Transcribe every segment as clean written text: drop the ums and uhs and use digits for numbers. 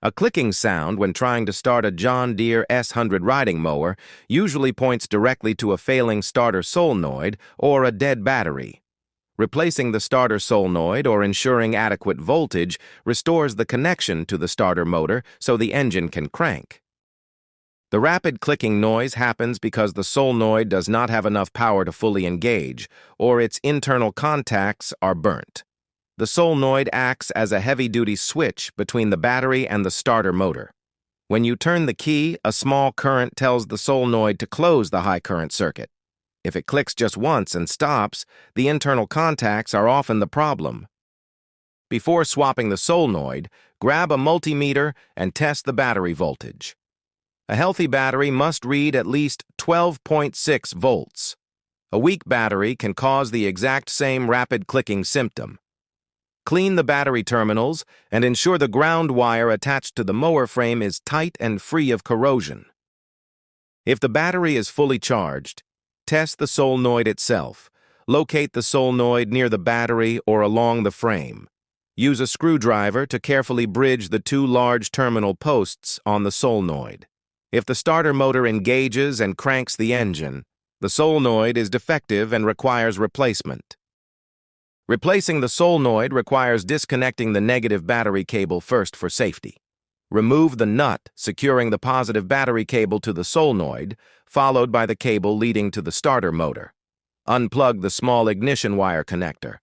A clicking sound when trying to start a John Deere S100 riding mower usually points directly to a failing starter solenoid or a dead battery. Replacing the starter solenoid or ensuring adequate voltage restores the connection to the starter motor so the engine can crank. The rapid clicking noise happens because the solenoid does not have enough power to fully engage, or its internal contacts are burnt. The solenoid acts as a heavy-duty switch between the battery and the starter motor. When you turn the key, a small current tells the solenoid to close the high-current circuit. If it clicks just once and stops, the internal contacts are often the problem. Before swapping the solenoid, grab a multimeter and test the battery voltage. A healthy battery must read at least 12.6 volts. A weak battery can cause the exact same rapid clicking symptom. Clean the battery terminals and ensure the ground wire attached to the mower frame is tight and free of corrosion. If the battery is fully charged, test the solenoid itself. Locate the solenoid near the battery or along the frame. Use a screwdriver to carefully bridge the two large terminal posts on the solenoid. If the starter motor engages and cranks the engine, the solenoid is defective and requires replacement. Replacing the solenoid requires disconnecting the negative battery cable first for safety. Remove the nut securing the positive battery cable to the solenoid, followed by the cable leading to the starter motor. Unplug the small ignition wire connector.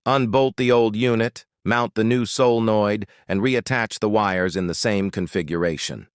Unbolt the old unit, mount the new solenoid, and reattach the wires in the same configuration.